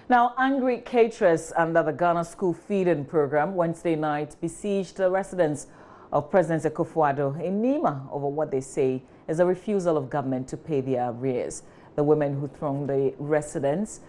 Now, angry caterers under the Ghana School Feeding Program Wednesday night besieged the residence of President Akufo-Addo in Nima over what they say is a refusal of government to pay their arrears. The women who thronged the residence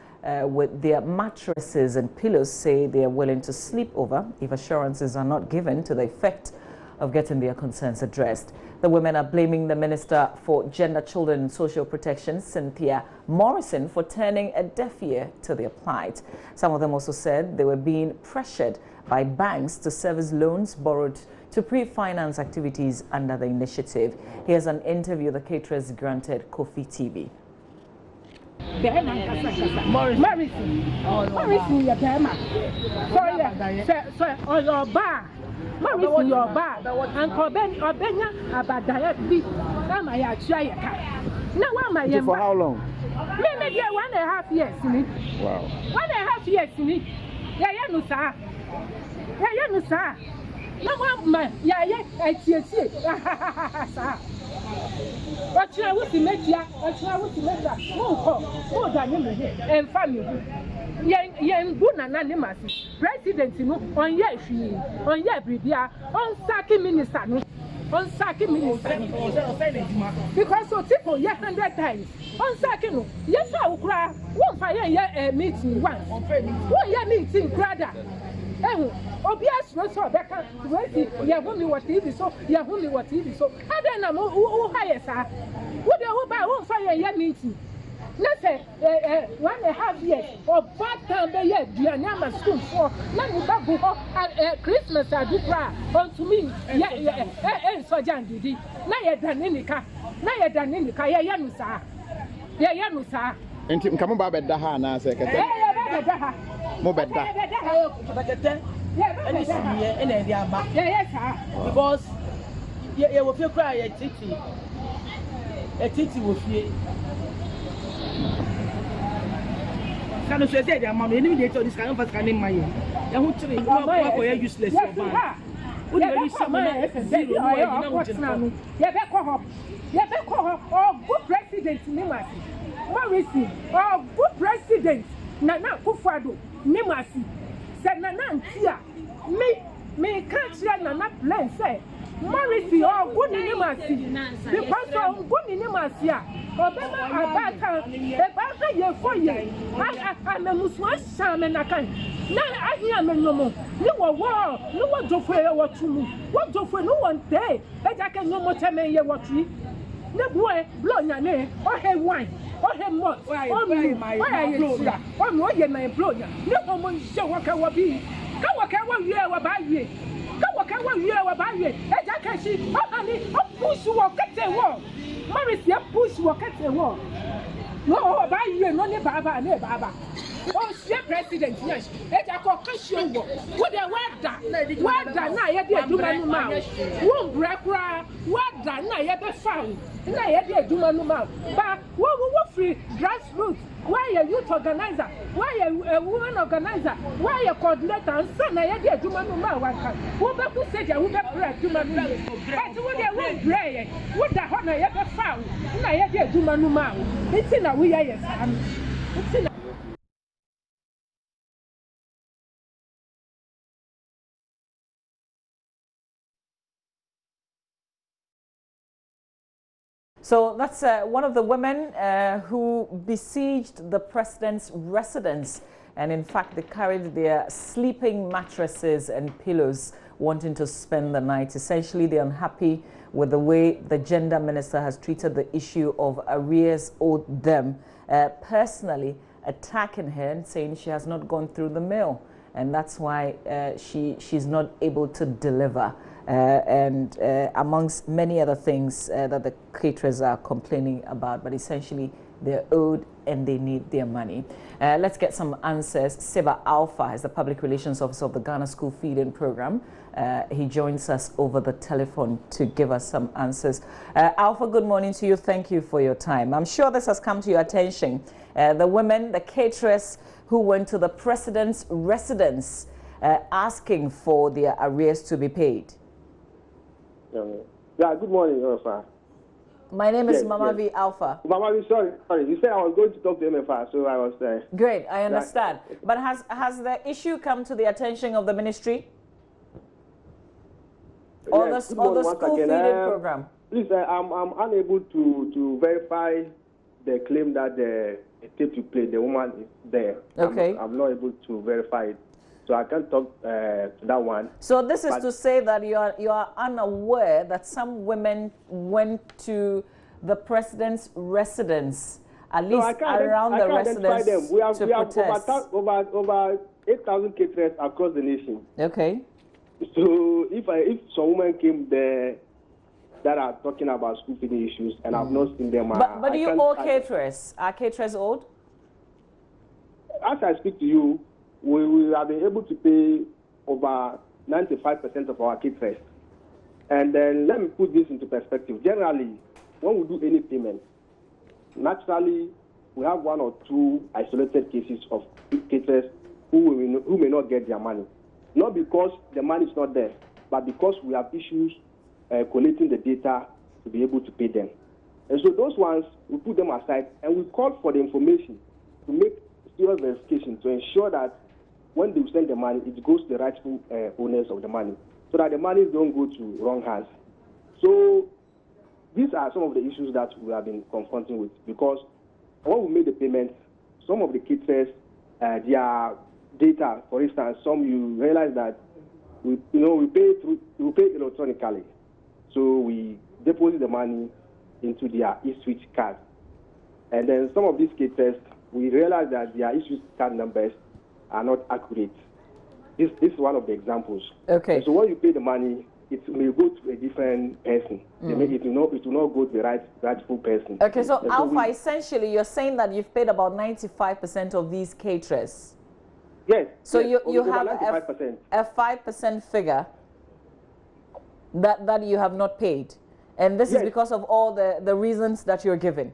with their mattresses and pillows say they are willing to sleep over if assurances are not given to the effect of getting their concerns addressed. The women are blaming the Minister for Gender, Children and Social Protection, Cynthia Morrison, for turning a deaf ear to their plight. Some of them also said they were being pressured by banks to service loans borrowed to pre-finance activities under the initiative. Here's an interview the caterers granted Kofi TV. Morrison, your bar, and Coben or Benya about diet beef. Now I actually now for how long? Maybe 1.5 years in it. Wow. 1.5 years in it. Yeah, no, sir. Yeah, no, sir. No, my, yeah, I see. What you want to make ya? What you want to make ya? More than you and family. Yen Buna Nanimasi, President, on Yeshi, on Yabria, on Saki Minister, on Saki Minister. Because so people, 100 times, on Saki, yes, I will cry, won't fire meeting once, 1 year meeting, brother. Obvious, no, so that can't wait. You have only what TV so, you have only what TV so. I don't know who hires her. Would you buy 1 fire meeting? Let's say 1.5 years or bad time they had Diana school for Christmas I do cry on to me. So Jan did it. Now you're done in the car. Now you're done in the car. Yeah, Yanusa. Yeah, Yanusa. And Tim come about Daha now, second. Because you will feel cry a titty will feel. Can you say that mommy eliminated this kind of scanning my year? I want to be useless. Good president Nimasi. Morrison, oh, good president Nana Akufo-Addo Nimasi. Said Nana Tia. Me can't share Nana plan say. Morrison, oh, good Nimasi. Because of good Nimasi. Obama abata year 4 years. I'm a Muslim shaman. I can. Now I hear me no more. No war, no one to fare what to me. What to for no one day. But I can no more tell me what we. No boy, blow your name, or have wine, or have more. Oh, my blow. Oh, no, you're my blow. No one show what I will be. Come what I will hear about you. Come what I will hear about you. As I can see, oh, honey, oh, push you or cut the wall. Morris, you push you or cut the wall. No, about you, no, Baba. Oh, she president, yes. It's a concussion. What a word done. I had to do my mouth. Won't break, what done. I had to found. And I had to do my mouth. But what free grassroots? Why a youth organizer? Why a woman organizer? Why a coordinator? And son, I had to do my mouth. Who said I would have bread to my mouth? But what I won't pray. What the honor I ever found. And I had to do my mouth. It's in a way, it's in a So that's one of the women who besieged the president's residence. And in fact, they carried their sleeping mattresses and pillows, wanting to spend the night. Essentially, they're unhappy with the way the gender minister has treated the issue of arrears owed them, personally attacking her and saying she has not gone through the mill. And that's why she's not able to deliver. And amongst many other things that the caterers are complaining about, but essentially they're owed and they need their money. Let's get some answers. Seba Alpha is the Public Relations Officer of the Ghana School Feeding Program. He joins us over the telephone to give us some answers. Alpha, good morning to you. Thank you for your time. I'm sure this has come to your attention. The women, the caterers who went to the president's residence asking for their arrears to be paid. Yeah, good morning, sir. My name is Yes, Mama yes. V Alpha. Mama V, sorry. You said I was going to talk to MFR, so I was there. Great, I understand. But has the issue come to the attention of the ministry? Or Yes, the, good morning once school again. feeding program? Please, I'm unable to verify the claim that the tape you played, the woman is there. Okay. I'm not able to verify it. So I can't talk to that one. So this is to say that you are unaware that some women went to the president's residence, at least around the residence, them. We have protest. over 8,000 caterers across the nation. Okay. So if some women came there that are talking about school feeding issues and I've not seen them, but do you all caterers? Are caterers old? As I speak to you, we have been able to pay over 95% of our caterers. And then let me put this into perspective. Generally, when we do any payment, naturally we have one or two isolated cases of caterers who may not get their money. Not because the money is not there, but because we have issues collating the data to be able to pay them. And so those ones, we put them aside and we call for the information to make serious verification to ensure that when they send the money, it goes to the rightful owners of the money, so that the money don't go to wrong hands. So these are some of the issues that we have been confronting with, because when we made the payment, some of the caterers, their data, for instance, some you realize that we pay electronically, so we deposit the money into their e-switch card, and then some of these caterers, we realize that their e-switch card numbers are not accurate. This is one of the examples. Okay. And so when you pay the money, it may go to a different person. It will not go to the rightful person. Okay, so and Alpha, essentially, you're saying that you've paid about 95% of these caterers. Yes. So yes, you over have 95%. a 5% figure that you have not paid. And this is because of all the reasons that you're giving.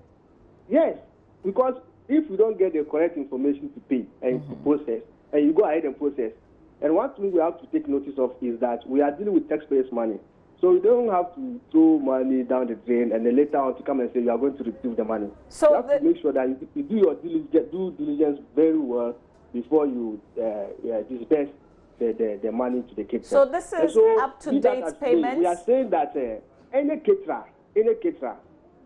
Yes, because if you don't get the correct information to pay and to process, and you go ahead and process, and one thing we have to take notice of is that we are dealing with taxpayers' money. So you don't have to throw money down the drain and then later on to come and say you are going to receive the money. So you have to make sure that you do your due diligence very well before you disperse the money to the caterer. So this is up-to-date payments? We are saying that any caterer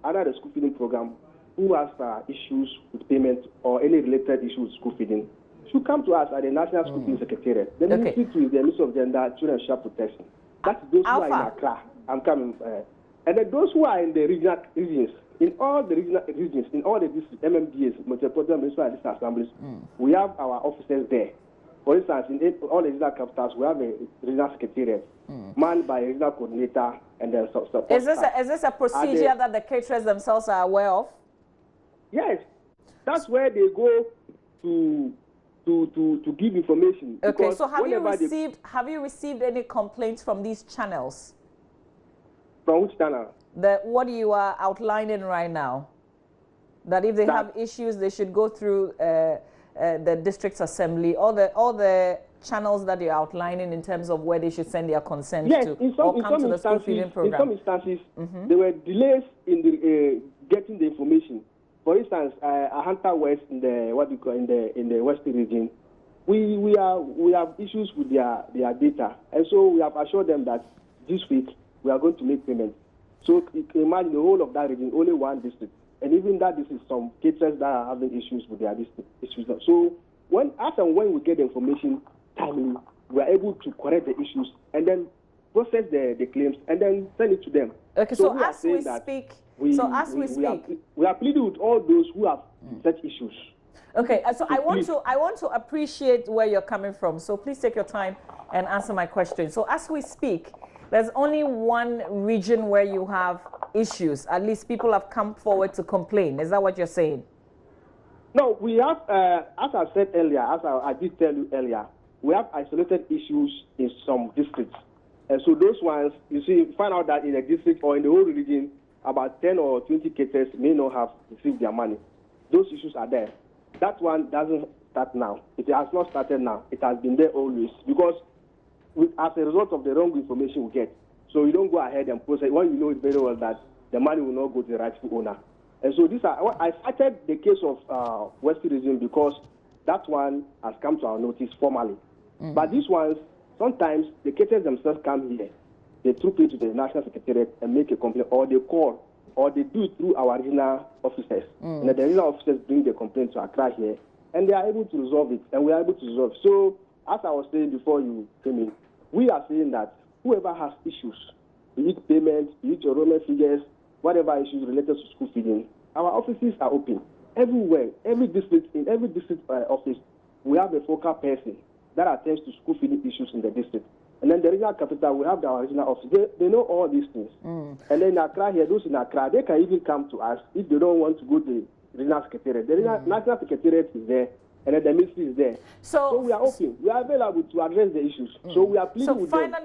under the school feeding program who has issues with payment or any related issues with school feeding should come to us at the National School Feeding Secretariat. The Ministry to the Ministry of Gender, Children and Child Protection. That's those who are in Accra. I'm coming. And then those who are in the regions, in all the regions, in all the districts, MMDAs, Metropolitan Municipal District Assemblies, we have our officers there. For instance, in all the regional capitals, we have a regional secretariat manned by a regional coordinator and then support. Is this a procedure that the caterers themselves are aware of? Yes, that's where they go to give information. Okay, so have you received any complaints from these channels? From which channel? What you are outlining right now, that if they have issues, they should go through the district assembly, all the channels that you're outlining in terms of where they should send their consent to, or come to the school feeding program. In some instances, there were delays in the getting the information. For instance, Hunter West in the in the Western region, we have issues with their data, and so we have assured them that this week we are going to make payments. So you can imagine the whole of that region, only one district, and even that district, some caterers that are having issues with their district issues. So when we get the information timely, we are able to correct the issues and then process the claims and then send it to them. Okay, so as we speak. We are pleading with all those who have such issues. Okay, so I want to appreciate where you're coming from. So please take your time and answer my question. So as we speak, there's only one region where you have issues. At least people have come forward to complain. Is that what you're saying? No, we have, as I said earlier, as I did tell you earlier, we have isolated issues in some districts. And so those ones, you see, find out that in a district or in the whole region, about 10 or 20 caterers may not have received their money. Those issues are there. That one doesn't start now. It has not started now. It has been there always, because as a result of the wrong information we get. So you don't go ahead and process when you know it very well that the money will not go to the rightful owner. And so I cited the case of West Region because that one has come to our notice formally. But these ones, sometimes the caterers themselves come here, they troop it to the National Secretariat and make a complaint, or they call, or they do it through our regional officers. And the regional officers bring the complaint to Accra here, and they are able to resolve it, and we are able to resolve it. So, as I was saying before you came in, we are saying that whoever has issues, be it payment, be it enrollment figures, whatever issues related to school feeding, our offices are open. Everywhere, every district, in every district office, we have a focal person that attends to school feeding issues in the district. And then the regional capital, we have our regional office. They know all these things. And then in Accra here, those in Accra, they can even come to us if they don't want to go to the regional secretariat. The national secretariat is there, and then the ministry is there. So we are open. We are available to address the issues. So we are pleading with them.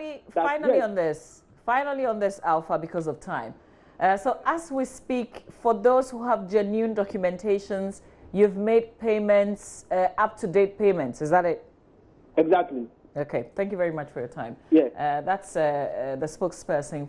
Finally on this, Alpha, because of time. So as we speak, for those who have genuine documentations, you've made payments, up-to-date payments. Is that it? Exactly. Okay. Thank you very much for your time. Yeah. That's the spokesperson